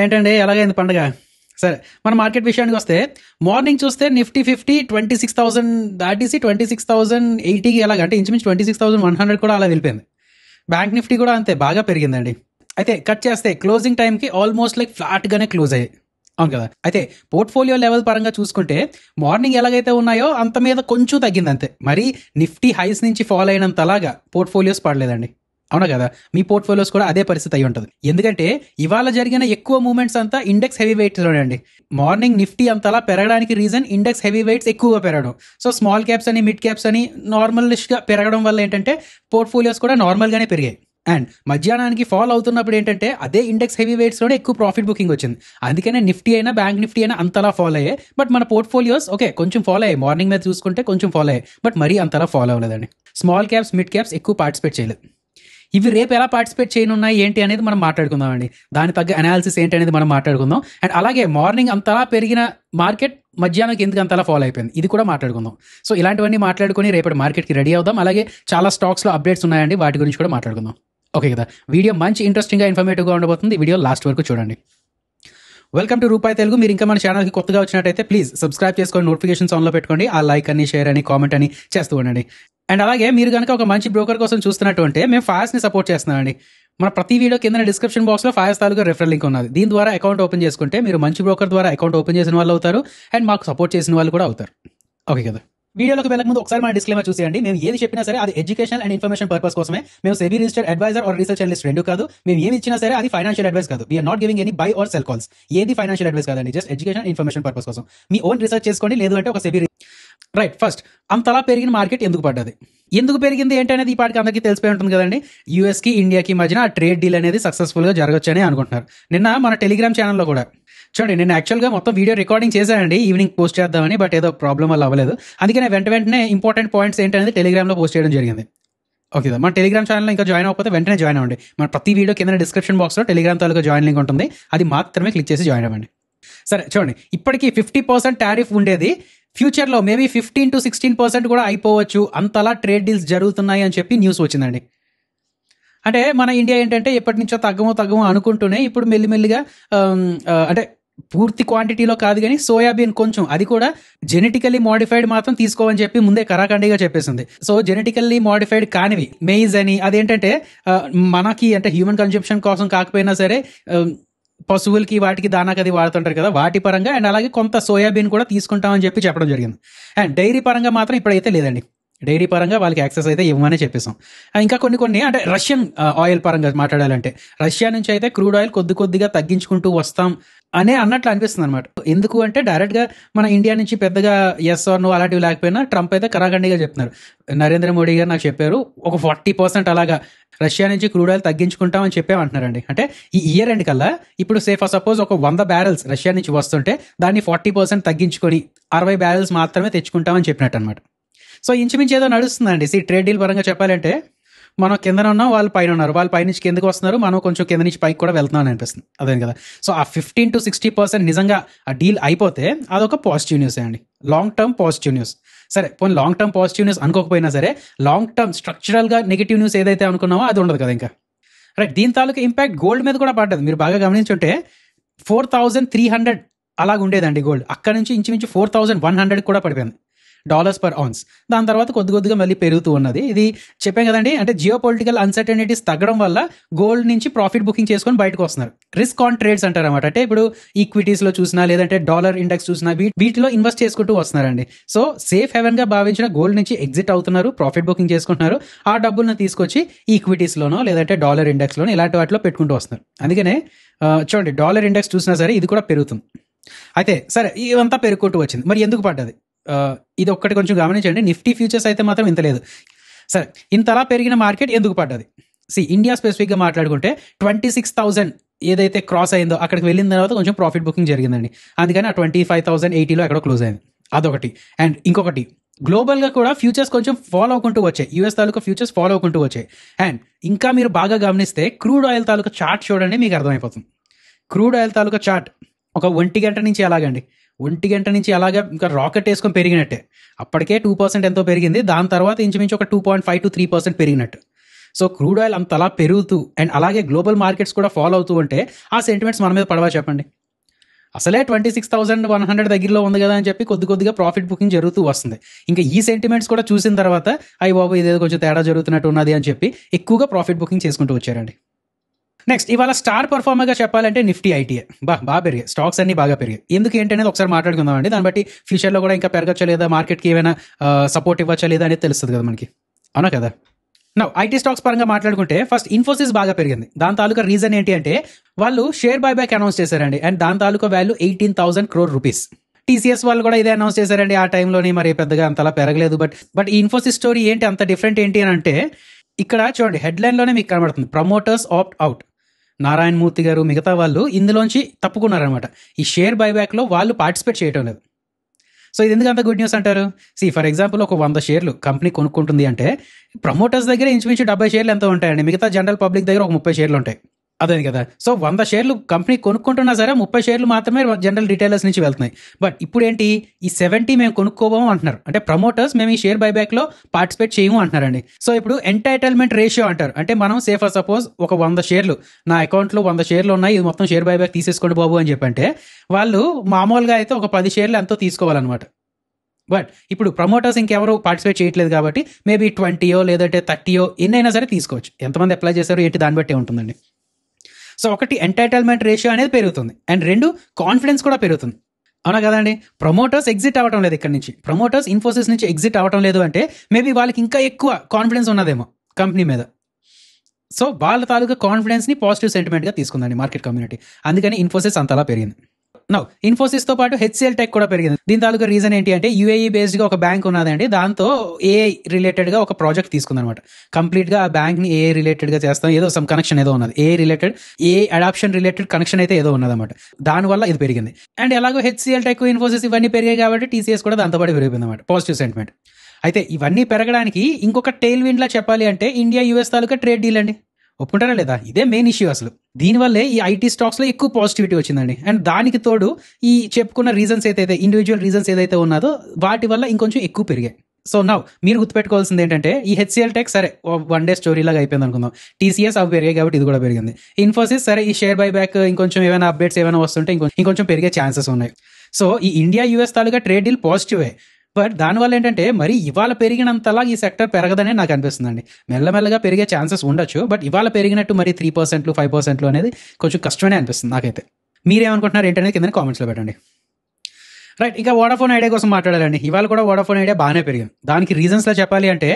ఏంటండి ఎలాగైంది పండగ? సరే, మన మార్కెట్ విషయానికి వస్తే మార్నింగ్ చూస్తే నిఫ్టీ 50 26,000 దాటేసి 26,080కి ఎలాగ అంటే ఇంచుమించు 26,100 కూడా అలా వెళ్ళిపోయింది. బ్యాంక్ నిఫ్టీ కూడా అంతే బాగా పెరిగిందండి. అయితే కట్ చేస్తే క్లోజింగ్ టైంకి ఆల్మోస్ట్ లైక్ ఫ్లాట్గానే క్లోజ్ అయ్యాయి. అవును కదా. అయితే పోర్ట్ఫోలియో లెవెల్ పరంగా చూసుకుంటే మార్నింగ్ ఎలాగైతే ఉన్నాయో అంత మీద కొంచెం తగ్గింది అంతే. మరి నిఫ్టీ హైస్ నుంచి ఫాలో అయినంత అలాగా పోర్ట్ఫోలియోస్ పడలేదండి. అవునా కదా. మీ పోర్ట్ఫోలియోస్ కూడా అదే పరిస్థితి అయి ఉంటుంది. ఎందుకంటే ఇవాళ జరిగిన ఎక్కువ మూవ్మెంట్స్ అంతా ఇండెక్స్ హెవీ వెయిట్స్లోనే అండి. మార్నింగ్ నిఫ్టీ అంతలా పెరగడానికి రీజన్ ఇండెక్స్ హెవీ వెయిట్స్ ఎక్కువగా పెరగడం. సో స్మాల్ క్యాప్స్ అని మిడ్ క్యాప్స్ అని నార్మల్గా పెరగడం వల్ల ఏంటంటే పోర్ట్ఫోలియోస్ కూడా నార్మల్గానే పెరిగాయి. అండ్ మధ్యాహ్నానికి ఫాల్ అవుతున్నప్పుడు ఏంటంటే అదే ఇండెక్స్ హెవీ వెయిట్స్లోనే ఎక్కువ ప్రాఫిట్ బుకింగ్ వచ్చింది. అందుకనే నిఫ్టీ అయినా బ్యాంక్ నిఫ్టీ అయినా అంతలా ఫాలో అయ్యాయి. బట్ మన పోర్ట్ఫోలియోస్ ఓకే కొంచెం ఫాలో అయ్యాయి. మార్నింగ్ మీద చూసుకుంటే కొంచెం ఫాలో అయ్యాయి, బట్ మరీ అంతలా ఫాలో అవ్వలేదండి. స్మాల్ క్యాప్స్ మిడ్ క్యాప్స్ ఎక్కువ పార్టిసిపేట్ చేయలేదు. ఇవి రేపు ఎలా పార్టిసిపేట్ చేయనున్నాయి ఏంటి అనేది మనం మాట్లాడుకుందామండి. దాని తగ్గ అనాలిసిస్ ఏంటి అనేది మనం మాట్లాడుకుందాం. అండ్ అలాగే మార్నింగ్ అంతలా పెరిగిన మార్కెట్ మధ్యాహ్నానికి ఎందుకు అంతలా ఫాలో అయిపోయింది ఇది కూడా మాట్లాడుకుందాం. సో ఇలాంటివన్నీ మాట్లాడుకొని రేపటి మార్కెట్కి రెడీ అవుదాం. అలాగే చాలా స్టాక్స్లో అప్డేట్స్ ఉన్నాయండి, వాటి గురించి కూడా మాట్లాడుకుందాం. ఓకే కదా. వీడియో మంచి ఇంట్రెస్టింగ్గా ఇన్ఫర్మేటివ్గా ఉండబోతుంది. వీడియో లాస్ట్ వరకు చూడండి. వెల్కమ్ టు రూపాయి తెలుగు. మీరు ఇంకా మన ఛానల్కి కొత్తగా వచ్చినట్టయితే ప్లీజ్ సబ్స్క్రైబ్ చేసుకొని నోటిఫికేషన్స్ ఆన్లో పెట్టుకోండి. ఆ లైక్ అని షేర్ అని కామెంట్ అని చేస్తూ ఉండండి. అండ్ అలాగే మీరు కనుక ఒక మంచి బ్రోకర్ కోసం చూస్తున్నట్టు అంటే మేము ఫాయర్స్ని సపోర్ట్ చేస్తున్నామండి. మన ప్రతి వీడియో కింద డిస్క్రిప్షన్ బాక్స్లో ఫాయర్స్ తాలూకా రెఫరల్ లింక్ ఉన్నది. దీని ద్వారా అకౌంట్ ఓపెన్ చేసుకుంటే మీరు మంచి బ్రోకర్ ద్వారా అకౌంట్ ఓపెన్ చేసిన వాళ్ళు అవుతారు అండ్ మాకు సపోర్ట్ చేసిన వాళ్ళు కూడా అవుతారు. ఓకే కదా. వీడియోలోకి వెళ్ళక ముందు ఒకసారి మన డిస్క్లైమర్ చూసేయండి. మేము ఏది చెప్పినా సరే అది ఎడ్యుకేషన్ అండ్ ఇన్ఫర్మేషన్ పర్పస్ కోసమే. మేము SEBI registered advisor or research analyst రెండు కాదు. మేము ఏమి ఇచ్చినా సరే అది ఫైనాన్షియల్ అడ్వైస్ కాదు. We are not giving any buy or sell calls. ఏది ఫైనాన్షియల్ అడ్వైస్ కాదండి, జస్ట్ ఎడ్యుకేషన్ ఇన్ఫర్మేషన్ పర్పస్ కోసం. మీ ఓన్ రీసెర్చ్ చేసుకోండి, లేదు అంటే ఒక సెబీ రైట్. ఫస్ట్, అంతలా పెరిగిన మార్కెట్ ఎందుకు పడ్డది, ఎందుకు పెరిగింది ఏంటి అనేది ఈ పాటికి అందరికీ తెలిసిపోయి ఉంటుంది కదండి. యూఎస్కి ఇండియాకి మధ్యన ఆ ట్రేడ్ డీల్ అనేది సక్సెస్ఫుల్గా జరగొచ్చని అనుకుంటున్నారు. నిన్న మన టెలిగ్రామ్ ఛానల్లో కూడా చూడండి, నేను యాక్చువల్గా మొత్తం వీడియో రికార్డింగ్ చేశానండి ఈవినింగ్ పోస్ట్ చేద్దామని, బట్ ఏదో ప్రాబ్లం వల్ల అవ్వలేదు. అందుకనే వెంటనే ఇంపార్టెంట్ పాయింట్స్ ఏంటనేది టెలిగ్రామ్లో పోస్ట్ చేయడం జరిగింది. ఓకే కదా. మన టెలిగ్రామ్ ఛానల్లో ఇంకా జాయిన్ అవ్వకపోతే వెంటనే జాయిన్ అవ్వండి. మన ప్రతి వీడియో కింద డిస్క్రిప్షన్ బాక్స్లో టెలిగ్రామ్ తాలూకా జాయిన్ లింక్ ఉంటుంది, అది మాత్రమే క్లిక్ చేసి జాయిన్ అవ్వండి. సరే చూడండి, ఇప్పటికీ 50% టారిఫ్ ఉండేది, ఫ్యూచర్లో మేబీ 15 to 16% కూడా అయిపోవచ్చు, అంతలా ట్రేడ్ డీల్స్ జరుగుతున్నాయి అని చెప్పి న్యూస్ వచ్చిందండి. అంటే మన ఇండియా ఏంటంటే ఎప్పటి నుంచో తగ్గమో అనుకుంటూనే ఇప్పుడు మెల్లిమెల్లిగా అంటే పూర్తి క్వాంటిటీలో కాదు కానీ సోయాబీన్ కొంచెం, అది కూడా జెనెటికల్లీ మోడిఫైడ్ మాత్రం తీసుకోవని చెప్పి ముందే కరాఖండిగా చెప్పేసింది. సో జెనెటికల్లీ మోడిఫైడ్ కానివి మెయిజ్ అని, అదేంటంటే మనకి అంటే హ్యూమన్ కన్జంప్షన్ కోసం కాకపోయినా సరే పశువులకి వాటికి దానాకి అది వాడుతుంటారు కదా, వాటి పరంగా. అండ్ అలాగే కొంత సోయాబీన్ కూడా తీసుకుంటామని చెప్పి చెప్పడం జరిగింది. అండ్ డైరీ పరంగా మాత్రం ఇప్పుడైతే లేదండి. డైరీ పరంగా వాళ్ళకి యాక్సెస్ అయితే ఇవ్వమని చెప్పేసాం. ఇంకా కొన్ని అంటే రష్యన్ ఆయిల్ పరంగా మాట్లాడాలంటే రష్యా నుంచి అయితే క్రూడ్ ఆయిల్ కొద్దిగా తగ్గించుకుంటూ వస్తాం అనే అన్నట్లు అనిపిస్తుంది అనమాట. ఎందుకు అంటే డైరెక్ట్గా మన ఇండియా నుంచి పెద్దగా ఎస్ ఆర్ నో అలాంటివి లేకపోయినా ట్రంప్ అయితే కరాఖండిగా చెప్తున్నారు. నరేంద్ర మోడీ గారు నాకు చెప్పారు ఒక 40% అలాగా రష్యా నుంచి క్రూడ్ ఆయిల్ తగ్గించుకుంటామని చెప్పేమంటున్నారండి. అంటే ఈ ఇయర్ ఎండ్ కల్లా ఇప్పుడు ఫర్ సపోజ్ ఒక 100 barrels రష్యా నుంచి వస్తుంటే దాన్ని 40% తగ్గించుకొని 60 barrels మాత్రమే తెచ్చుకుంటామని చెప్పినట్టు అనమాట. సో ఇంచుమించు ఏదో నడుస్తుందండి. ట్రేడ్ డీల్ పరంగా చెప్పాలంటే మనం కిందన ఉన్నాం, వాళ్ళు పైన ఉన్నారు, వాళ్ళు పై నుంచి కిందకి వస్తున్నారు, మనం కొంచెం కింద నుంచి పైకి కూడా వెళ్తున్నాం అనిపిస్తుంది. అదే కదా. సో ఆ 15 to 60% నిజంగా ఆ డీల్ అయిపోతే అదొక పాజిటివ్ న్యూస్ అండి, లాంగ్ టర్మ్ పాజిటివ్ న్యూస్. సరే పోనీ లాంగ్ టర్మ్ పాజిటివ్ న్యూస్ అనుకోకపోయినా సరే లాంగ్ టర్మ్ స్ట్రక్చరల్గా నెగిటివ్ న్యూస్ ఏదైతే అనుకున్నామో అది ఉండదు కదా ఇంకా. రైట్. దీని తాలూకా ఇంపాక్ట్ గోల్డ్ మీద కూడా పడ్డది. మీరు బాగా గమనించుంటే 4,300 అలాగ ఉండేదండి గోల్డ్, అక్కడ నుంచి ఇంచుమించు 4,100 కూడా పడిపోయింది $per ounce. దాని తర్వాత కొద్దిగా మళ్ళీ పెరుగుతూ ఉన్నది. ఇది చెప్పాం కదండి, అంటే జియో పొలిటికల్ అన్సర్టనిటీస్ తగ్గడం వల్ల గోల్డ్ నుంచి ప్రాఫిట్ బుకింగ్ చేసుకొని బయటకు వస్తున్నారు. రిస్క్ ఆన్ ట్రేడ్స్ అంటారు అనమాట. అంటే ఇప్పుడు ఈక్విటీస్లో చూసినా లేదంటే డాలర్ ఇండెక్స్ చూసినా వీటిలో ఇన్వెస్ట్ చేసుకుంటూ వస్తున్నారండి. సో సేఫ్ హెవెన్గా భావించిన గోల్డ్ నుంచి ఎగ్జిట్ అవుతున్నారు, ప్రాఫిట్ బుకింగ్ చేసుకుంటున్నారు. ఆ డబ్బులను తీసుకొచ్చి ఈక్విటీస్లోనో లేదంటే డాలర్ ఇండెక్స్లోనో ఇలాంటి వాటిలో పెట్టుకుంటూ వస్తున్నారు. అందుకనే చూడండి, డాలర్ ఇండెక్స్ చూసినా సరే ఇది కూడా పెరుగుతుంది. అయితే సరే, ఇవంతా పెరుగుకుంటూ వచ్చింది. మరి ఎందుకు పడ్డది ఇది ఒక్కటి కొంచెం గమనించండి. నిఫ్టీ ఫ్యూచర్స్ అయితే మాత్రం ఇంత లేదు. సరే, ఇంతలా పెరిగిన మార్కెట్ ఎందుకు పడ్డది? ఇండియా స్పెసిఫిక్గా మాట్లాడుకుంటే 26,000 ఏదైతే క్రాస్ అయిందో అక్కడికి వెళ్ళిన తర్వాత కొంచెం ప్రాఫిట్ బుకింగ్ జరిగిందండి. అందుకని ఆ 25,080లో ఎక్కడో క్లోజ్ అయింది. అదొకటి. అండ్ ఇంకొకటి, గ్లోబల్గా కూడా ఫ్యూచర్స్ కొంచెం ఫాలో అవుకుంటూ వచ్చాయి. యూఎస్ తాలూకా ఫ్యూచర్స్ ఫాలో అవుకుంటూ వచ్చాయి. అండ్ ఇంకా మీరు బాగా గమనిస్తే క్రూడ్ ఆయిల్ తాలూకా చార్ట్ చూడండి, మీకు అర్థమైపోతుంది. క్రూడ్ ఆయిల్ తాలూకా చార్ట్ ఒక 1 గంట నుంచి అలాగండి, 1 గంట నుంచి అలాగా ఇంకా రాకెట్ వేసుకొని పెరిగినట్టే. అప్పటికే 2% ఎంతో పెరిగింది, దాని తర్వాత ఇంచుమించు ఒక 2.5 to 3% పెరిగినట్టు. సో క్రూడ్ ఆయిల్ అంతలా పెరుగుతూ అండ్ అలాగే గ్లోబల్ మార్కెట్స్ కూడా ఫాలో అవుతూ ఉంటే ఆ సెంటిమెంట్స్ మన మీద పడవా చెప్పండి. అసలే 26,100 దగ్గరలో ఉంది కదా అని చెప్పి కొద్దిగా ప్రాఫిట్ బుకింగ్ జరుగుతూ వస్తుంది. ఇంకా ఈ సెంటిమెంట్స్ కూడా చూసిన తర్వాత అయ్యి బాబు ఇదేదో కొంచెం తేడా జరుగుతున్నట్టు ఉన్నది అని చెప్పి ఎక్కువగా ప్రాఫిట్ బుకింగ్ చేసుకుంటూ వచ్చారండి. నెక్స్ట్ ఇవాళ స్టార్ పర్ఫార్మర్గా చెప్పాలంటే నిఫ్టీ ఐటీఏ బాగా పెరిగాయి. స్టాక్స్ అన్ని బాగా పెరిగాయి. ఎందుకు ఏంటనేది ఒకసారి మాట్లాడుకుందాం అండి. దాన్ని బట్టి ఫ్యూచర్లో కూడా ఇంకా పెరగచ్చా లేదా, మార్కెట్కి ఏమైనా సపోర్ట్ ఇవ్వచ్చా లేదా అనేది తెలుస్తుంది కదా మనకి, అవునా కదా. నా ఐటీ స్టాక్స్ పరంగా మాట్లాడుకుంటే ఫస్ట్ ఇన్ఫోసిస్ బాగా పెరిగింది. దాని తాలూకా రీజన్ ఏంటి అంటే వాళ్ళు షేర్ బైబ్యాక్ అనౌన్స్ చేశారండి అండ్ దాని తాలూకా వాల్యూ 18,000 crore రూపీస్. టీసీఎస్ వాళ్ళు కూడా ఇదే అనౌన్స్ చేశారండి ఆ టైంలోని, మరి పెద్దగా అంతలా పెరగలేదు. బట్ ఈ ఇన్ఫోసిస్ స్టోరీ ఏంటి అంత డిఫరెంట్ ఏంటి అని అంటే ఇక్కడ చూడండి హెడ్లైన్లోనే మీకు కనబడుతుంది, promoters opt out. Narayana Murthy గారు మిగతా వాళ్ళు ఇందులోంచి తప్పుకున్నారనమాట. ఈ షేర్ బైబ్యాక్లో వాళ్ళు పార్టిసిపేట్ చేయటం లేదు. సో ఇది ఎందుకు అంత గుడ్ న్యూస్ అంటారు? ఫర్ ఎగ్జాంపుల్ ఒక 100 షేర్లు కంపెనీ కొనుక్కుంటుంది అంటే ప్రమోటర్స్ దగ్గర ఇంచుమించు 70 షేర్లు ఎంతో ఉంటాయండి. మిగతా జనరల్ పబ్లిక్ దగ్గర ఒక 30 షేర్లు ఉంటాయి. అదే కదా. సో 100 షేర్లు కంపెనీ కొనుక్కుంటున్నా సరే 30 షేర్లు మాత్రమే జనరల్ రిటైలర్స్ నుంచి వెళ్తున్నాయి. బట్ ఇప్పుడు ఏంటి, ఈ 70 మేము కొనుక్కోబోము అంటున్నారు. అంటే ప్రమోటర్స్ మేము ఈ షేర్ బైబ్యాక్లో పార్టిసిపేట్ చేయము అంటున్నారండి. సో ఇప్పుడు ఎంటైటిల్మెంట్ రేషియో అంటారు. అంటే మనం ఫర్ సపోజ్ ఒక 100 షేర్లు నా అకౌంట్లో 100 షేర్లు ఉన్నాయి, ఇది మొత్తం షేర్ బైబ్యాక్ తీసేసుకోండి బాబు అని చెప్పంటే వాళ్ళు మామూలుగా అయితే ఒక 10 షేర్లు ఎంతో తీసుకోవాలన్నమాట. బట్ ఇప్పుడు ప్రమోటర్స్ ఇంకెవరు పార్టిసిపేట్ చేయట్లేదు కాబట్టి మేబీ 20 లేదంటే 30 ఎన్నైనా సరే తీసుకోవచ్చు. ఎంతమంది అప్లై చేశారు ఏంటి దాన్ని బట్టి ఉంటుందండి. సో ఒకటి ఎంటైటిల్మెంట్ రేషియో అనేది పెరుగుతుంది అండ్ 2 కాన్ఫిడెన్స్ కూడా పెరుగుతుంది, అవునా కదండి. ప్రమోటర్స్ ఎగ్జిట్ అవ్వటం లేదు ఇక్కడ నుంచి, ప్రమోటర్స్ ఇన్ఫోసిస్ నుంచి ఎగ్జిట్ అవ్వటం లేదు అంటే మేబీ వాళ్ళకి ఇంకా ఎక్కువ కాన్ఫిడెన్స్ ఉన్నదేమో కంపెనీ మీద. సో వాళ్ళ తాలూకా కాన్ఫిడెన్స్ని పాజిటివ్ సెంటిమెంట్గా తీసుకుందండి మార్కెట్ కమ్యూనిటీ. అందుకని ఇన్ఫోసిస్ అంతలా పెరిగింది. నౌ ఇన్ఫోసిస్తో పాటు హెచ్సిఎల్ టెక్ కూడా పెరిగింది. దీని తాలూకా రీజన్ ఏంటి అంటే యూఏఈ బేస్డ్గా ఒక బ్యాంక్ ఉన్నదండి, దాంతో ఏఐ రిలేటెడ్గా ఒక ప్రాజెక్ట్ తీసుకుందనమాట. కంప్లీట్గా ఆ బ్యాంక్ని ఏఐ రిలేటెడ్గా చేస్తాం, ఏదో సమ్ కనెక్షన్ ఏదో ఉన్నది, AI related AI adoption related connection అయితే ఏదో ఉన్నదన్నమాట. దానివల్ల ఇది పెరిగింది. అండ్ ఎలాగో హెచ్సిఎల్ టెక్, ఇన్ఫోసిస్ ఇవన్నీ పెరిగాయి కాబట్టి టీసీఎస్ కూడా దాంతో పాటు పెరిగిపోయింది అనమాట, పాజిటివ్ సెంటిమెంట్. అయితే ఇవన్నీ పెరగడానికి ఇంకొక టెయిల్ విండ్లా చెప్పాలి అంటే ఇండియా యూఎస్ తాలూకా ట్రేడ్ డీల్ అండి. ఒప్పుకుంటారా లేదా? ఇదే మెయిన్ ఇష్యూ అసలు. దీనివల్లే ఈ ఐటీ స్టాక్స్లో ఎక్కువ పాజిటివిటీ వచ్చిందండి. అండ్ దానికి తోడు ఈ చెప్పుకున్న రీజన్స్ ఏదైతే ఇండివిజువల్ రీజన్స్ ఏదైతే ఉన్నదో వాటి వల్ల ఇంకొంచెం ఎక్కువ పెరిగాయి. సో నౌ మీరు గుర్తుపెట్టుకోవాల్సింది ఏంటంటే ఈ హెచ్సిఎల్ టెక్ సరే 1 డే స్టోరీ లాగా అయిపోయింది అనుకుందాం. టీసీఎస్ అవి పెరిగాయి కాబట్టి ఇది కూడా పెరిగింది. ఇన్ఫోసిస్ సరే ఈ షేర్ బైబ్యాక్ ఇంకొంచెం ఏమైనా అప్డేట్స్ ఏమైనా వస్తుంటే ఇంకొంచెం పెరిగే ఛాన్సెస్ ఉన్నాయి. సో ఈ ఇండియా యూఎస్ తాలూకా ట్రేడ్ డీల్ పాజిటివే. బట్ దానివల్ల ఏంటంటే మరి ఇవాళ పెరిగినంతలా ఈ సెక్టర్ పెరగదనే నాకు అనిపిస్తుందండి. మెల్లమెల్లగా పెరిగే ఛాన్సెస్ ఉండొచ్చు, బట్ ఇవాళ పెరిగినట్టు మరి 3%, 5% అనేది కొంచెం కష్టమే అనిపిస్తుంది నాకైతే. మీరేమనుకుంటున్నారు ఏంటనేది కింద కామెంట్స్లో పెట్టండి. రైట్, ఇంకా వోడాఫోన్ ఐడియా కోసం మాట్లాడాలండి. ఇవాళ కూడా వోడాఫోన్ ఐడియా బాగానే పెరిగింది. దానికి రీజన్స్లో చెప్పాలి అంటే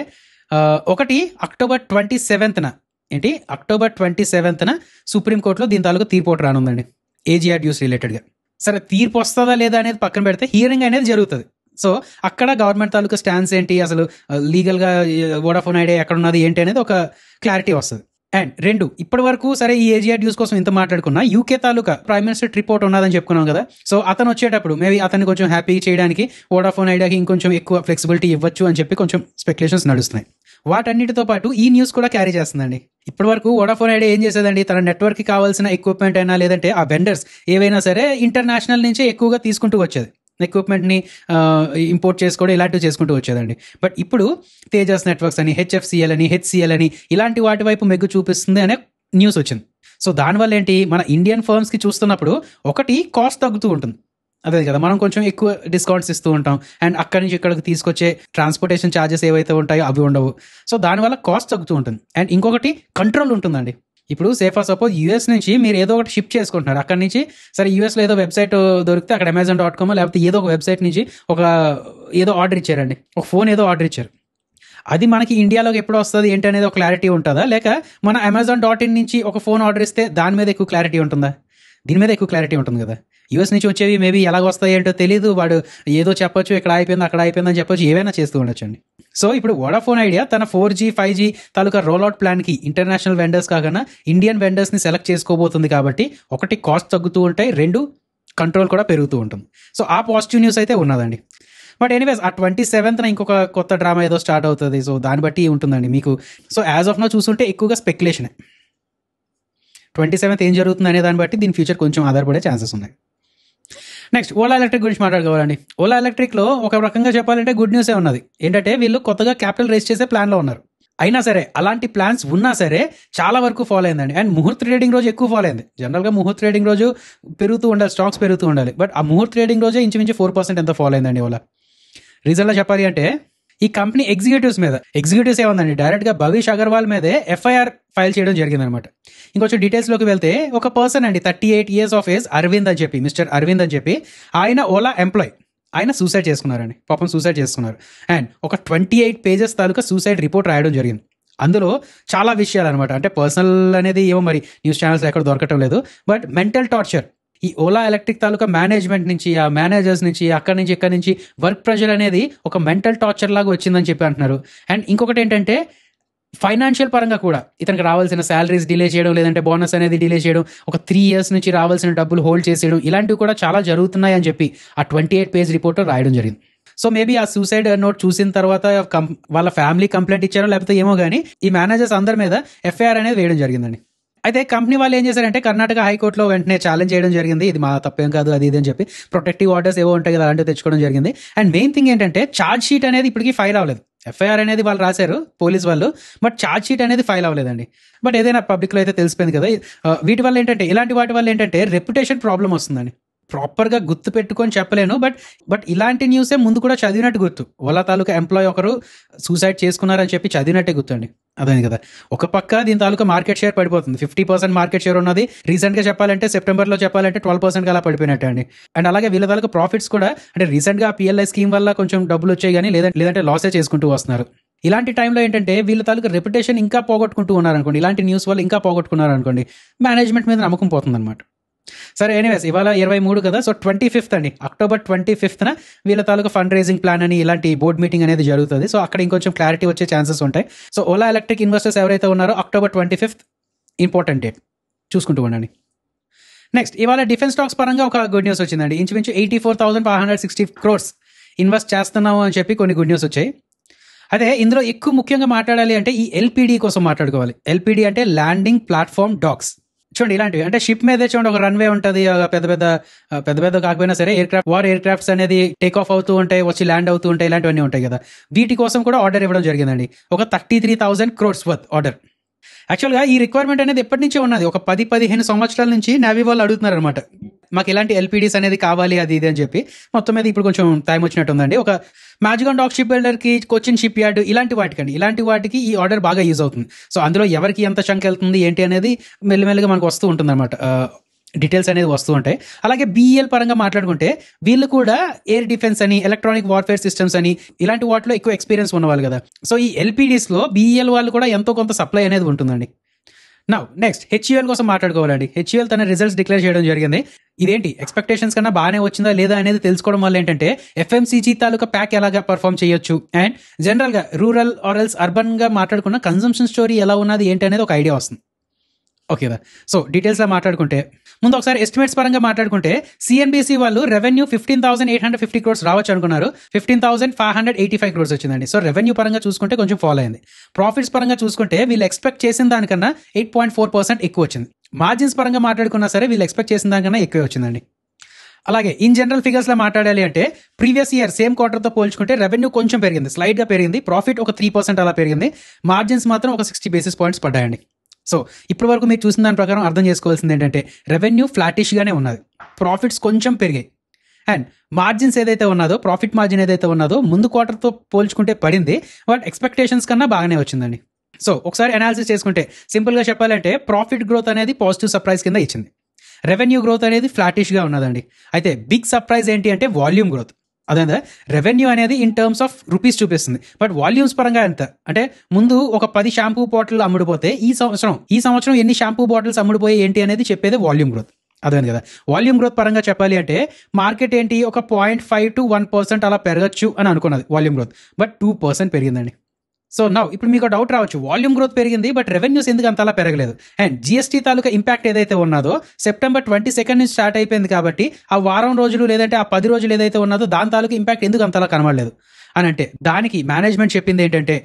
ఒకటి అక్టోబర్ 27న సుప్రీంకోర్టులో దీని తాలూకు తీర్పు ఒకటి రానుందండి ఏజీఆర్ డ్యూస్ రిలేటెడ్గా. సరే తీర్పు వస్తుందా లేదా అనేది పక్కన పెడితే హియరింగ్ అనేది జరుగుతుంది. సో అక్కడ గవర్నమెంట్ తాలూకా స్టాన్స్ ఏంటి, అసలు లీగల్గా వోడాఫోన్ ఐడియా ఎక్కడ ఉన్నది ఏంటి అనేది ఒక క్లారిటీ వస్తుంది. అండ్ 2 ఇప్పటి వరకు సరే ఈ ఏజీఆర్ డ్యూస్ కోసం ఇంత మాట్లాడుకున్నా యూకే తాలూకా ప్రైమ్ మినిస్టర్ రిపోర్ట్ ఉన్నదని చెప్పుకున్నాం కదా. సో అతను వచ్చేటప్పుడు మేబీ అతన్ని కొంచెం హ్యాపీ చేయడానికి వోడాఫోన్ ఐడియాకి ఇంకొంచెం ఎక్కువ ఫ్లెక్సిబిలిటీ ఇవ్వచ్చు అని చెప్పి కొంచెం స్పెక్యులేషన్స్ నడుస్తున్నాయి. వాటన్నిటితో పాటు ఈ న్యూస్ కూడా క్యారీ చేస్తుందండి. ఇప్పటి వరకు వోడాఫోన్ ఐడియా ఏం చేసేదండి, తన నెట్వర్క్కి కావాల్సిన ఎక్విప్మెంట్ అయినా లేదంటే ఆ వెండర్స్ ఏవైనా సరే ఇంటర్నేషనల్ నుంచే ఎక్కువగా తీసుకుంటూ వచ్చేది. ఎక్విప్మెంట్ని ఇంపోర్ట్ చేసుకోవడం ఇలాంటివి చేసుకుంటూ వచ్చేదండి. బట్ ఇప్పుడు తేజస్ నెట్వర్క్స్ అని, హెచ్ఎఫ్సిఎల్ అని, హెచ్సిఎల్ అని ఇలాంటి వాటి వైపు మెగ్గు చూపిస్తుంది అనే న్యూస్ వచ్చింది. సో దానివల్ల ఏంటి, మన ఇండియన్ ఫర్మ్స్కి చూస్తున్నప్పుడు ఒకటి కాస్ట్ తగ్గుతూ ఉంటుంది. అదే కదా, మనం కొంచెం ఎక్కువ డిస్కౌంట్స్ ఇస్తూ ఉంటాం అండ్ అక్కడి నుంచి ఇక్కడికి తీసుకొచ్చే ట్రాన్స్పోర్టేషన్ ఛార్జెస్ ఏవైతే ఉంటాయో అవి ఉండవు. సో దానివల్ల కాస్ట్ తగ్గుతూ ఉంటుంది. అండ్ ఇంకొకటి కంట్రోల్ ఉంటుందండి. ఇప్పుడు ఫర్ సపోజ్ యూఎస్ నుంచి మీరు ఏదో ఒకటి షిప్ చేసుకుంటున్నారు, అక్కడి నుంచి సరే యూఎస్లో ఏదో వెబ్సైట్ దొరికితే అక్కడ Amazon.com లేకపోతే ఏదో ఒక వెబ్సైట్ నుంచి ఏదో ఆర్డర్ ఇచ్చారండి, ఒక ఫోన్ ఏదో ఆర్డర్ ఇచ్చారు. అది మనకి ఇండియాలోకి ఎప్పుడు వస్తుంది ఏంటి అనేది ఒక క్లారిటీ ఉంటుందా, లేక మన Amazon.in నుంచి ఒక ఫోన్ ఆర్డర్ ఇస్తే దాని మీద ఎక్కువ క్లారిటీ ఉంటుందా? దీని మీద ఎక్కువ క్లారిటీ ఉంటుంది కదా. యూఎస్ నుంచి వచ్చేవి మేబీ ఎలాగ వస్తాయి ఏంటో తెలియదు, వాడు ఏదో చెప్పొచ్చు, ఇక్కడ అయిపోయింది అక్కడ అయిపోయింది అని చెప్పొచ్చు, ఏవైనా చేస్తూ ఉండొచ్చండి. సో ఇప్పుడు వోడాఫోన్ ఐడియా తన 4G 5G తాలూకా రోల్అవుట్ ప్లాన్కి ఇంటర్నేషనల్ వెండర్స్ కాకుండా ఇండియన్ వెండర్స్ని సెలెక్ట్ చేసుకోబోతుంది కాబట్టి ఒకటి కాస్ట్ తగ్గుతూ ఉంటాయి, 2 కంట్రోల్ కూడా పెరుగుతూ ఉంటుంది. సో ఆ పాజిటివ్ న్యూస్ అయితే ఉన్నదండి. బట్ ఎనీవేస్ ఆ 27న ఇంకొక కొత్త డ్రామా ఏదో స్టార్ట్ అవుతుంది. సో దాన్ని బట్టి ఉంటుందండి మీకు. సో యాజ్ ఆఫ్ నౌ చూసుకుంటే ఎక్కువగా స్పెక్యులేషనే. 27th ఏం జరుగుతుంది అనే దాన్ని బట్టి దీని ఫ్యూచర్ కొంచెం ఆధారపడే ఛాన్సెస్ ఉన్నాయి. నెక్స్ట్ ఓలా ఎలక్ట్రిక్ గురించి మాట్లాడుకోవాలండి. ఓలా ఎలక్ట్రిక్లో ఒక రకంగా చెప్పాలంటే గుడ్ న్యూసే ఉన్నది. ఏంటంటే వీళ్ళు కొత్తగా క్యాపిటల్ రేస్ చేసే ప్లాన్లో ఉన్నారు. అయినా సరే అలాంటి ప్లాన్స్ ఉన్నా సరే చాలా వరకు ఫాలో అయిందండి. అండ్ ముహూర్త ట్రేడింగ్ రోజు ఎక్కువ ఫాలో అయింది. జనరల్గా ముహూర్త ట్రేడింగ్ రోజు పెరుగుతూ ఉండాలి, స్టాక్స్ పెరుగుతూ ఉండాలి. బట్ ఆ ముహూర్త ట్రేడింగ్ రోజే ఇంచుమించు 4% ఎంత ఫాలో అయిందండి ఇవాళ. రీజన్లో చెప్పాలి అంటే ఈ కంపెనీ ఎగ్జిక్యూటివ్స్ ఏముందండి, డైరెక్ట్గా భవిష్ అగర్వాల్ మీదే FIR ఫైల్ చేయడం జరిగిందనమాట. ఇంకొంచెం డీటెయిల్స్లోకి వెళ్తే ఒక పర్సన్ అండి, 38 years of age, అరవింద్ అని చెప్పి, మిస్టర్ అరవింద్ అని చెప్పి, ఆయన ఓలా ఎంప్లాయ్. ఆయన సూసైడ్ చేసుకున్నారండి, పాపం సూసైడ్ చేసుకున్నారు. అండ్ ఒక 28 pages తాలూకా సూసైడ్ రిపోర్ట్ రాయడం జరిగింది. అందులో చాలా విషయాలు అనమాట. అంటే పర్సనల్ అనేది ఏమో మరి న్యూస్ ఛానల్స్ ఎక్కడ దొరకటం లేదు. బట్ మెంటల్ టార్చర్, ఈ ఓలా ఎలక్ట్రిక్ తాలూకా మేనేజ్మెంట్ నుంచి, ఆ మేనేజర్స్ నుంచి, అక్కడి నుంచి వర్క్ ప్రెషర్ అనేది ఒక మెంటల్ టార్చర్ లాగా వచ్చిందని చెప్పి అంటున్నారు. అండ్ ఇంకొకటి ఏంటంటే ఫైనాన్షియల్ పరంగా కూడా ఇతనికి రావాల్సిన శాలరీస్ డిలే చేయడం, లేదంటే బోనస్ అనేది డిలే చేయడం, ఒక 3 years నుంచి రావాల్సిన డబ్బులు హోల్డ్ చేసేయడం, ఇలాంటివి కూడా చాలా జరుగుతున్నాయి అని చెప్పి ఆ 28 page రిపోర్ట్ రాయడం జరిగింది. సో మేబీ ఆ సూసైడ్ నోట్ చూసిన తర్వాత వాళ్ళ ఫ్యామిలీ కంప్లైంట్ ఇచ్చారో లేకపోతే ఏమో కానీ ఈ మేనేజర్స్ అందరి మీద FIR అనేది వేయడం జరిగిందండి. అయితే కంపెనీ వాళ్ళు ఏం చేశారంటే కర్ణాటక హైకోర్టులో వెంటనే ఛాలెంజ్ చేయడం జరిగింది. ఇది మా తప్పేం కాదు, అది ఇది అని చెప్పి ప్రొటెక్టివ్ ఆర్డర్స్ ఏవో ఉంటాయి కదా, అలాంటివి తెచ్చుకోవడం జరిగింది. అండ్ మెయిన్ థింగ్ ఏంటంటే ఛార్జ్ షీట్ అనేది ఇప్పటికీ ఫైల్ అవ్వలేదు. FIR అనేది వాళ్ళు రాశారు పోలీస్ వాళ్ళు, బట్ ఛార్జ్ షీట్ అనేది ఫైల్ అవ్వలేదండి. బట్ ఏదైనా పబ్లిక్లో అయితే తెలిసిపోయింది కదా. వీటి వల్ల ఏంటంటే, ఇలాంటి వాటి వల్ల ఏంటంటే రెప్యుటేషన్ ప్రాబ్లం వస్తుందండి. ప్రాపర్గా గుర్తు పెట్టుకొని చెప్పలేను, బట్ ఇలాంటి న్యూసే ముందు కూడా చదివినట్టు గుర్తు. ఓలా తాలూకా ఎంప్లాయ్ ఒకరు సూసైడ్ చేసుకున్నారని చెప్పి చదివినట్టే గుర్తండి. అదే కదా, ఒక పక్క దీని తాలూకా మార్కెట్ షేర్ పడిపోతుంది. 50% మార్కెట్ షేర్ ఉన్నది. రీసెంట్గా చెప్పాలంటే సెప్టెంబర్లో చెప్పాలంటే 12% అలా పడిపోయినట్టే అండి. అండ్ అలాగే వీళ్ళ తాలూకా ప్రాఫిట్స్ కూడా, అంటే రీసెంట్గా PLI స్కీమ్ వల్ల కొంచెం డబ్బులు వచ్చాయి కానీ లేదంటే లాసే చేసుకుంటూ వస్తున్నారు. ఇలాంటి టైంలో ఏంటంటే వీళ్ళ తాలూకా రెప్యుటేషన్ ఇంకా పోగొట్టుకుంటూ ఉన్నారనుకోండి, ఇలాంటి న్యూస్ వల్ల ఇంకా పోగొట్టుకున్నారనుకోండి, మేనేజ్మెంట్ మీద నమ్మకం పోతుందన్నమాట. సరే, ఎనీవేస్ ఇవాళ 23 కదా. సో 25th అండి, October 25th వీళ్ళ తాలూకా ఫండ్ రైజింగ్ ప్లాన్ అని ఇలాంటి బోర్డ్ మీటింగ్ అనేది జరుగుతుంది. సో అక్కడ ఇంకొంచెం క్లారిటీ వచ్చే ఛాన్సెస్ ఉంటాయి. సో ఓలా ఎలక్ట్రిక్ ఇన్వెస్టర్స్ ఎవరైతే ఉన్నారో October 25th ఇంపార్టెంట్ డేట్ చూసుకుంటూ ఉండండి. నెక్స్ట్, ఇవాళ డిఫెన్స్ స్టాక్స్ పరంగా ఒక గుడ్ న్యూస్ వచ్చిందండి. ఇంచుమించు 84,560 crores ఇన్వెస్ట్ చేస్తున్నాము అని చెప్పి కొన్ని గుడ్ న్యూస్ వచ్చాయి. అదే ఇందులో ఎక్కువ ముఖ్యంగా మాట్లాడాలి అంటే ఈ LPD కోసం మాట్లాడుకోవాలి. LPD అంటే ల్యాండింగ్ ప్లాట్ఫామ్ డాక్స్. చూడండి, ఇలాంటివి అంటే షిప్ మీదే చూడండి ఒక రన్వే ఉంటుంది, పెద్ద పెద్ద కాకపోయినా సరే వార్ ఎయిర్ క్రాఫ్ట్స్ అనేది టేక్ ఆఫ్ అవుతూ ఉంటాయి, వచ్చి ల్యాండ్ అవుతూ ఉంటాయి, ఇలాంటివన్నీ ఉంటాయి కదా. వీటి కోసం కూడా ఆర్డర్ ఇవ్వడం జరిగిందండి. ఒక 33,000 crores వర్త్ ఆర్డర్. యాక్చువల్గా ఈ రిక్వైర్మెంట్ అనేది ఎప్పటి నుంచే ఉన్నది. ఒక 10-15 సంవత్సరాల నుంచి నేవీ వాళ్ళు అడుగుతున్నారు అనమాట, మాకు ఇలాంటి LPDs అనేది కావాలి, అది ఇది అని చెప్పి. మొత్తం మీద ఇప్పుడు కొంచెం టైం వచ్చినట్టు ఉందండి. ఒక మ్యాజిగాన్ డాక్ షిప్ బిల్డర్కి, కొచ్చిన్ షిప్ యార్డ్, ఇలాంటి వాటికి ఈ ఆర్డర్ బాగా యూజ్ అవుతుంది. సో అందులో ఎవరికి ఎంత చంక్ వెళ్తుంది ఏంటి అనేది మెల్లిమెల్లిగా మనకు వస్తూ ఉంటుంది అనమాట, డీటెయిల్స్ అనేది వస్తూ ఉంటాయి. అలాగే BEL పరంగా మాట్లాడుకుంటే వీళ్ళు కూడా ఎయిర్ డిఫెన్స్ అని, ఎలక్ట్రానిక్ వార్ఫేర్ సిస్టమ్స్ అని, ఇలాంటి వాటిలో ఎక్కువ ఎక్స్పీరియన్స్ ఉన్నవాళ్ళు కదా. సో ఈ LPDsలో BEL వాళ్ళు కూడా ఎంతో కొంత సప్లై అనేది ఉంటుందండి. నౌ నెక్స్ట్ HUL కోసం మాట్లాడుకోవాలండి. HUL తన రిజల్ట్స్ డిక్లేర్ చేయడం జరిగింది. ఇదేంటి ఎక్స్పెక్టేషన్స్ కన్నా బాగానే వచ్చిందా లేదా అనేది తెలుసుకోవడం వల్ల ఏంటంటే FMCG తాలూకా ప్యాక్ ఎలాగా పర్ఫామ్ చేయొచ్చు, అండ్ జనరల్గా రూరల్ ఆర్ ఎల్స్ అర్బన్గా మాట్లాడుకున్న కన్సంప్షన్ స్టోరీ ఎలా ఉన్నది ఏంటి అనేది ఒక ఐడియా వస్తుంది. ఓకేదా. సో డీటెయిల్స్లో మాట్లాడుకుంటే ముందు ఒకసారి ఎస్టిమేట్స్ పరంగా మాట్లాడుకుంటే CNBC వాళ్ళు రెవెన్యూ 15,850 crores రావచ్చు అనుకున్నారు. 15,585 crores వచ్చిందండి. సో రెవెన్యూ పరంగా చూసుకుంటే కొంచెం ఫాలో అయింది. ప్రాఫిట్స్ పరంగా చూసుకుంటే వీళ్ళు ఎక్స్పెక్ట్ చేసిన దానికన్నా 8.4% ఎక్కువ వచ్చింది. మార్జిన్స్ పరంగా మాట్లాడుకున్నా సరే వీళ్ళు ఎక్స్పెక్ట్ చేసిన దానికన్నా ఎక్కువే వచ్చిందండి. అలాగే ఇన్ జనరల్ ఫిగర్స్లో మాట్లాడాలి అంటే ప్రీవియస్ ఇయర్ సేమ్ క్వార్టర్తో పోల్చుకుంటే రెవెన్యూ కొంచెం పెరిగింది, స్లైడ్గా పెరిగింది. ప్రాఫిట్ ఒక 3% అలా పెరిగింది. మార్జిన్స్ మాత్రం ఒక 60 basis points పడ్డాయండి. సో ఇప్పటి వరకు మీరు చూసిన దాని ప్రకారం అర్థం చేసుకోవాల్సింది ఏంటంటే రెవెన్యూ ఫ్లాటిష్గానే ఉన్నది, ప్రాఫిట్స్ కొంచెం పెరిగాయి, అండ్ మార్జిన్స్ ఏదైతే ఉన్నదో, ప్రాఫిట్ మార్జిన్ ఏదైతే ఉన్నదో ముందు క్వార్టర్తో పోల్చుకుంటే పడింది, బట్ ఎక్స్పెక్టేషన్స్ కన్నా బాగానే వచ్చిందండి. సో ఒకసారి అనాలిసిస్ చేసుకుంటే సింపుల్గా చెప్పాలంటే ప్రాఫిట్ గ్రోత్ అనేది పాజిటివ్ సర్ప్రైజ్ కింద ఇచ్చింది, రెవెన్యూ గ్రోత్ అనేది ఫ్లాటిష్గా ఉన్నదండి. అయితే బిగ్ సర్ప్రైజ్ ఏంటి అంటే వాల్యూమ్ గ్రోత్. అదే రెవెన్యూ అనేది ఇన్ టర్మ్స్ ఆఫ్ రూపీస్ చూపిస్తుంది, బట్ వాల్యూమ్స్ పరంగా ఎంత అంటే ముందు ఒక 10 షాంపూ బాటిల్ అమ్ముడుపోతే ఈ సంవత్సరం ఎన్ని షాంపూ బాటిల్స్ అమ్ముడుపోయి ఏంటి అనేది చెప్పేది వాల్యూమ్ గ్రోత్. అదే కదా, వాల్యూమ్ గ్రోత్ పరంగా చెప్పాలి అంటే మార్కెట్ ఏంటి ఒక 0.5 to 1% అలా పెరగచ్చు అని అనుకున్నది వాల్యూమ్ గ్రోత్, బట్ 2% పెరిగిందండి. సో నౌ ఇప్పుడు మీకు డౌట్ రావచ్చు, వాల్యూమ్ గ్రోత్ పెరిగింది బట్ రెవెన్యూస్ ఎందుకు అంతలా పెరగలేదు? అండ్ GST తాలూకా ఇంపాక్ట్ ఏదైతే ఉన్నదో September 22 నుంచి స్టార్ట్ అయిపోయింది కాబట్టి ఆ వారం రోజులు లేదంటే ఆ 10 రోజులు ఏదైతే ఉన్నదో దాని తాలూకా ఇంపాక్ట్ ఎందుకు అంతలా కనబడలేదు అని అంటే దానికి మేనేజ్మెంట్ చెప్పింది ఏంటంటే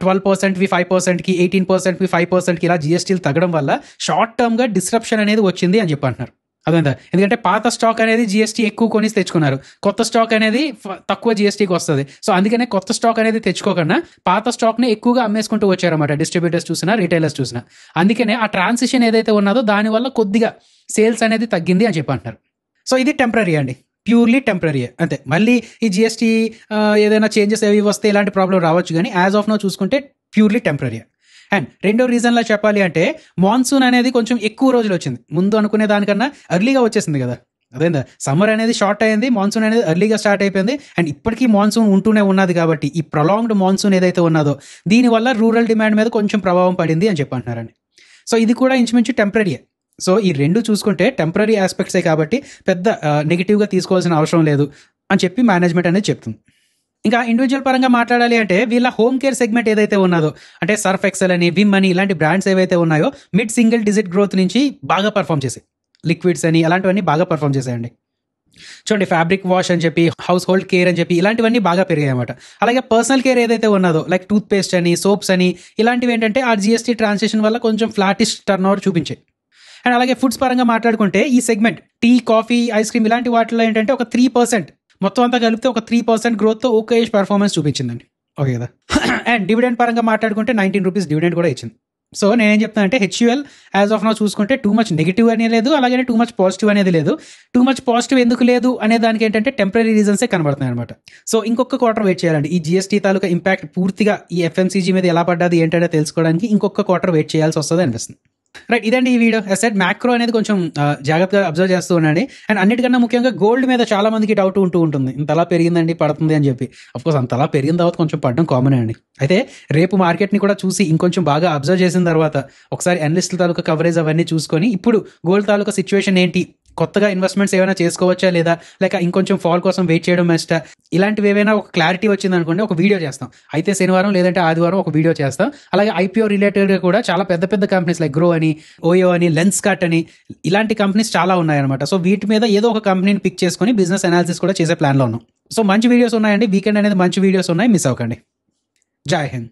12%వి 5%కి, 18%కి 5%కి ఇలా GSTలు తగ్గడం వల్ల షార్ట్ టర్మ్గా డిస్రప్షన్ అనేది వచ్చింది అని చెప్పి అంటున్నారు. అదంతా. ఎందుకంటే పాత స్టాక్ అనేది జిఎస్టీ ఎక్కువ కొని తెచ్చుకున్నారు, కొత్త స్టాక్ అనేది తక్కువ జిఎస్టీకి వస్తుంది. సో అందుకనే కొత్త స్టాక్ అనేది తెచ్చుకోకుండా పాత స్టాక్ని ఎక్కువగా అమ్మేసుకుంటూ వచ్చారన్నమాట, డిస్ట్రిబ్యూటర్స్ చూసినా రిటైలర్స్ చూసినా. అందుకనే ఆ ట్రాన్సిషన్ ఏదైతే ఉన్నదో దానివల్ల కొద్దిగా సేల్స్ అనేది తగ్గింది అని చెప్పి అంటున్నారు. సో ఇది టెంపరీ అండి, ప్యూర్లీ టెంపరీ అంతే. మళ్ళీ ఈ జిఎస్టీ ఏదైనా చేంజెస్ ఏవి వస్తే ఇలాంటి ప్రాబ్లం రావచ్చు, కానీ యాజ్ ఆఫ్ నో చూసుకుంటే ప్యూర్లీ టెంపరీ. అండ్ రెండో రీజన్లో చెప్పాలి అంటే మాన్సూన్ అనేది కొంచెం ఎక్కువ రోజులు వచ్చింది, ముందు అనుకునే దానికన్నా ఎర్లీగా వచ్చేసింది కదా. అదేందా, సమ్మర్ అనేది షార్ట్ అయింది, మాన్సూన్ అనేది ఎర్లీగా స్టార్ట్ అయిపోయింది. అండ్ ఇప్పటికీ మాన్సూన్ ఉంటూనే ఉన్నది కాబట్టి ఈ ప్రొలాంగ్డ్ మాన్సూన్ ఏదైతే ఉన్నదో దీనివల్ల రూరల్ డిమాండ్ మీద కొంచెం ప్రభావం పడింది అని చెప్పి అంటున్నారండి. సో ఇది కూడా ఇంచుమించు టెంపరీయే. సో ఈ రెండు చూసుకుంటే టెంపరీ ఆస్పెక్ట్సే కాబట్టి పెద్ద నెగిటివ్గా తీసుకోవాల్సిన అవసరం లేదు అని చెప్పి మేనేజ్మెంట్ అనేది చెప్తుంది. ఇంకా ఇండివిజువల్ పరంగా మాట్లాడాలి అంటే వీళ్ళ హోమ్ కేర్ సెగ్మెంట్ ఏదైతే ఉన్నదో, అంటే సర్ఫ్ ఎక్సెల్ అని, విమ్ అని ఇలాంటి బ్రాండ్స్ ఏవైతే ఉన్నాయో మిడ్ సింగిల్ డిజిట్ గ్రోత్ నుంచి బాగా పర్ఫామ్ చేసాయి. లిక్విడ్స్ అని అలాంటివన్నీ బాగా పర్ఫామ్ చేసాయండి. చూడండి, ఫ్యాబ్రిక్ వాష్ అని చెప్పి, హౌస్ హోల్డ్ కేర్ అని చెప్పి ఇలాంటివన్నీ బాగా పెరిగాయి అన్నమాట. అలాగే పర్సనల్ కేర్ ఏదైతే ఉన్నదో లైక్ టూత్ పేస్ట్ అని, సోప్స్ అని ఇలాంటివి ఏంటంటే ఆ జిఎస్టీ ట్రాన్సాక్షన్ వల్ల కొంచెం ఫ్లాటిష్ టర్న్ ఓవర్ చూపించాయి. అండ్ అలాగే ఫుడ్స్ పరంగా మాట్లాడుకుంటే ఈ segment tea, coffee, ice cream ఇలాంటి వాటిలో ఏంటంటే ఒక 3% మొత్తం అంతా కలిపితే ఒక 3% గ్రోత్తో ఓకే పర్ఫార్మెన్స్ చూపించిందండి. ఓకే కదా. అండ్ డివిడెండ్ పరంగా మాట్లాడుకుంటే 19 రూపీస్ డివిడెండ్ కూడా ఇచ్చింది. సో నేనేం చెప్తానంటే హెచ్యుఎల్ యాజ్ ఆఫ్ నౌ చూసుకుంటే టూ మచ్ నెగిటివ్ అనేది లేదు, అలాగే టూ మచ్ పాజిటివ్ అనేది లేదు. టూ మచ్ పాజిటివ్ ఎందుకు లేదు అనే దానికి ఏంటంటే టెంపరీ రీజన్సే కనబడుతున్నాయి అనమాట. సో ఇంకొక క్వార్టర్ వెయిట్ చేయాలండి. ఈ జిఎస్టీ తాలూకా ఇంపాక్ట్ పూర్తిగా ఈ ఎఫ్ఎంసీజీ మీద ఎలా పడ్డది ఏంటంటే తెలుసుకోవడానికి ఇంకొక క్వార్టర్ వెయిట్ చేయాల్సి వస్తుంది అనిపిస్తుంది. రైట్, ఇదండి ఈ వీడియో. ఎసెట్ మ్యాక్రో అనేది కొంచెం జాగ్రత్తగా అబ్జర్వ్ చేస్తూ ఉండండి. అండ్ అన్నిటికన్నా ముఖ్యంగా గోల్డ్ మీద చాలా మందికి డౌట్ ఉంటూ ఉంటుంది, ఇంతలా పెరిగిందండి పడుతుంది అని చెప్పి. అఫ్కోర్స్ అంతలా పెరిగిన తర్వాత కొంచెం పడడం కామనే అండి. అయితే రేపు మార్కెట్ని కూడా చూసి ఇంకొంచెం బాగా అబ్జర్వ్ చేసిన తర్వాత ఒకసారి అనలిస్టుల తాలూకా కవరేజ్ అవన్నీ చూసుకొని ఇప్పుడు గోల్డ్ తాలూకా సిచ్యువేషన్ ఏంటి, కొత్తగా ఇన్వెస్ట్మెంట్స్ ఏమైనా చేసుకోవచ్చా లేదా, లేక ఇంకొంచెం ఫాల్ కోసం వెయిట్ చేయడం బెస్టా, ఇలాంటివి ఏమైనా ఒక క్లారిటీ వచ్చింది అనుకోండి ఒక వీడియో చేస్తాం. అయితే శనివారం లేదంటే ఆదివారం ఒక వీడియో చేస్తాం. అలాగే ఐపీఓ రిలేటెడ్గా కూడా చాలా పెద్ద పెద్ద కంపెనీస్ లైక్ గ్రో అని, ఓయో అని, లెన్స్ కట్ అని ఇలాంటి కంపెనీస్ చాలా ఉన్నాయన్నమాట. సో వీటి మీద ఏదో ఒక కంపెనీని పిక్ చేసుకొని బిజినెస్ అనాలిసిస్ కూడా చేసే ప్లాన్లో ఉన్నాం. సో మంచి వీడియోస్ ఉన్నాయండి, వీకెండ్ అనేది మంచి వీడియోస్ ఉన్నాయి, మిస్ అవ్వకండి. జై హింద్.